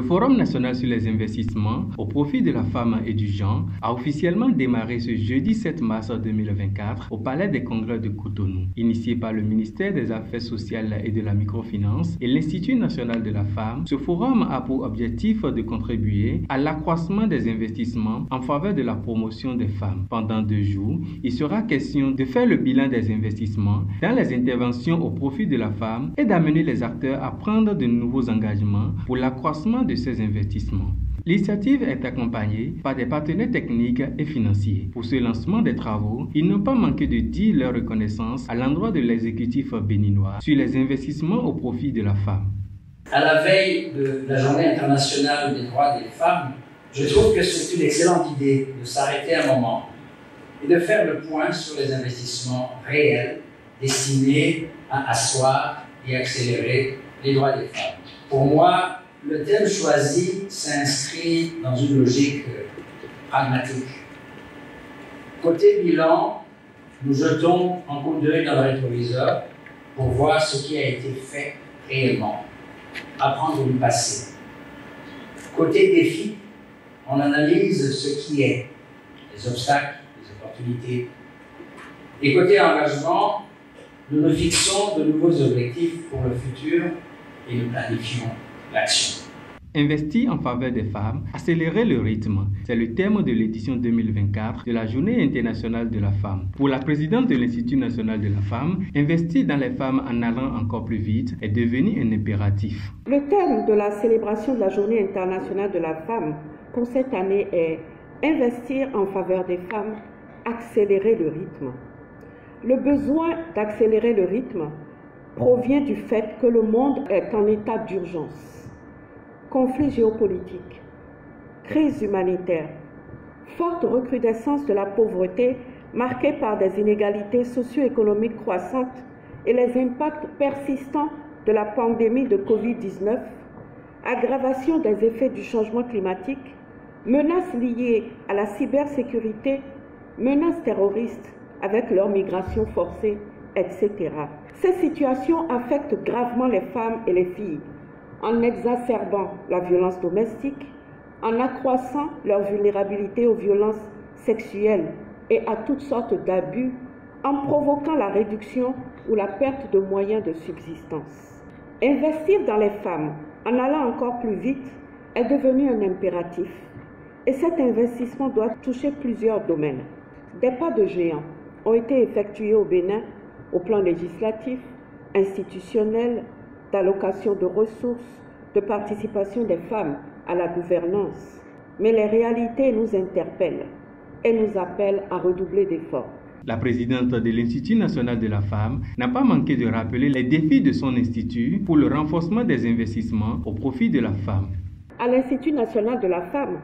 Le Forum national sur les investissements au profit de la femme et du genre a officiellement démarré ce jeudi 7 mars 2024 au Palais des Congrès de Cotonou. Initié par le ministère des Affaires sociales et de la microfinance et l'Institut national de la femme, ce forum a pour objectif de contribuer à l'accroissement des investissements en faveur de la promotion des femmes. Pendant 2 jours, il sera question de faire le bilan des investissements dans les interventions au profit de la femme et d'amener les acteurs à prendre de nouveaux engagements pour l'accroissement de ces investissements. L'initiative est accompagnée par des partenaires techniques et financiers. Pour ce lancement des travaux, ils n'ont pas manqué de dire leur reconnaissance à l'endroit de l'exécutif béninois sur les investissements au profit de la femme. À la veille de la Journée internationale des droits des femmes, je trouve que c'est une excellente idée de s'arrêter un moment et de faire le point sur les investissements réels destinés à asseoir et accélérer les droits des femmes. Pour moi, le thème choisi s'inscrit dans une logique pragmatique. Côté bilan, nous jetons un coup d'œil dans le rétroviseur pour voir ce qui a été fait réellement, apprendre du passé. Côté défi, on analyse ce qui est, les obstacles, les opportunités. Et côté engagement, nous nous fixons de nouveaux objectifs pour le futur et nous planifions l'action. Investir en faveur des femmes, accélérer le rythme, c'est le thème de l'édition 2024 de la Journée internationale de la femme. Pour la présidente de l'Institut national de la femme, investir dans les femmes en allant encore plus vite est devenu un impératif. Le thème de la célébration de la Journée internationale de la femme pour cette année est investir en faveur des femmes, accélérer le rythme. Le besoin d'accélérer le rythme provient du fait que le monde est en état d'urgence. Conflits géopolitiques, crise humanitaire, forte recrudescence de la pauvreté marquée par des inégalités socio-économiques croissantes et les impacts persistants de la pandémie de Covid-19, aggravation des effets du changement climatique, menaces liées à la cybersécurité, menaces terroristes avec leur migration forcée, etc. Ces situations affectent gravement les femmes et les filles, en exacerbant la violence domestique, en accroissant leur vulnérabilité aux violences sexuelles et à toutes sortes d'abus, en provoquant la réduction ou la perte de moyens de subsistance. Investir dans les femmes en allant encore plus vite est devenu un impératif et cet investissement doit toucher plusieurs domaines. Des pas de géant ont été effectués au Bénin au plan législatif, institutionnel, d'allocation de ressources, de participation des femmes à la gouvernance. Mais les réalités nous interpellent et nous appellent à redoubler d'efforts. La présidente de l'Institut national de la femme n'a pas manqué de rappeler les défis de son institut pour le renforcement des investissements au profit de la femme. À l'Institut national de la femme,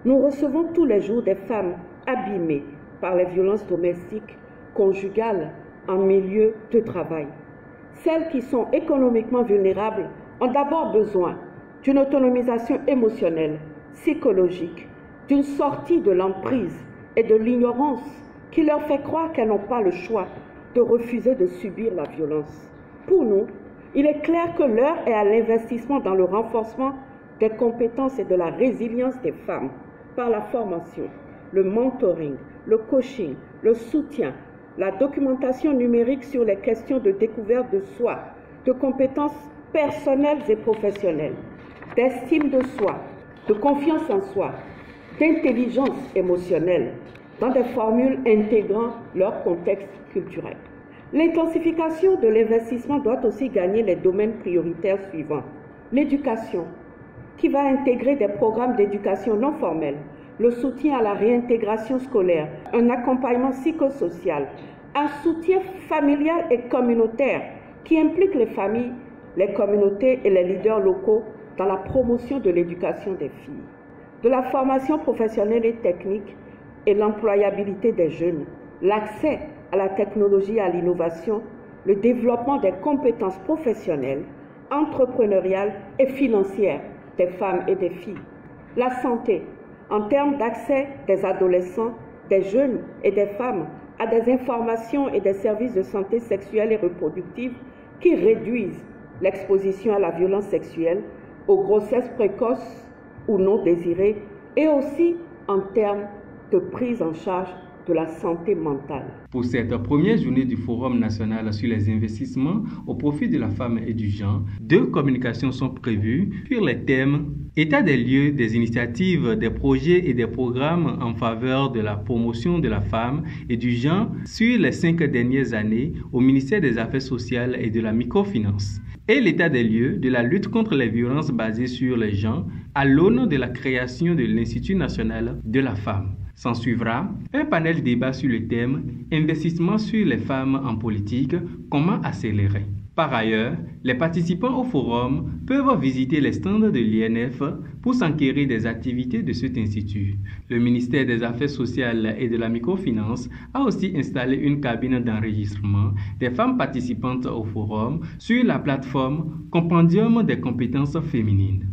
nous recevons tous les jours des femmes abîmées par les violences domestiques, conjugales, en milieu de travail. Celles qui sont économiquement vulnérables ont d'abord besoin d'une autonomisation émotionnelle, psychologique, d'une sortie de l'emprise et de l'ignorance qui leur fait croire qu'elles n'ont pas le choix de refuser de subir la violence. Pour nous, il est clair que l'heure est à l'investissement dans le renforcement des compétences et de la résilience des femmes par la formation, le mentoring, le coaching, le soutien, la documentation numérique sur les questions de découverte de soi, de compétences personnelles et professionnelles, d'estime de soi, de confiance en soi, d'intelligence émotionnelle, dans des formules intégrant leur contexte culturel. L'intensification de l'investissement doit aussi gagner les domaines prioritaires suivants. L'éducation, qui va intégrer des programmes d'éducation non formelle, le soutien à la réintégration scolaire, un accompagnement psychosocial, un soutien familial et communautaire qui implique les familles, les communautés et les leaders locaux dans la promotion de l'éducation des filles, de la formation professionnelle et technique et l'employabilité des jeunes, l'accès à la technologie et à l'innovation, le développement des compétences professionnelles, entrepreneuriales et financières des femmes et des filles, la santé, en termes d'accès des adolescents, des jeunes et des femmes à des informations et des services de santé sexuelle et reproductive qui réduisent l'exposition à la violence sexuelle, aux grossesses précoces ou non désirées et aussi en termes de prise en charge de la santé mentale. Pour cette première journée du Forum national sur les investissements au profit de la femme et du genre, 2 communications sont prévues sur les thèmes état des lieux, des initiatives, des projets et des programmes en faveur de la promotion de la femme et du genre sur les 5 dernières années au ministère des Affaires sociales et de la microfinance, et l'état des lieux de la lutte contre les violences basées sur les genres à l'aune de la création de l'Institut national de la femme. S'en suivra un panel débat sur le thème « Investissement sur les femmes en politique, comment accélérer ». Par ailleurs, les participants au forum peuvent visiter les stands de l'INF pour s'enquérir des activités de cet institut. Le ministère des Affaires sociales et de la microfinance a aussi installé une cabine d'enregistrement des femmes participantes au forum sur la plateforme Compendium des compétences féminines.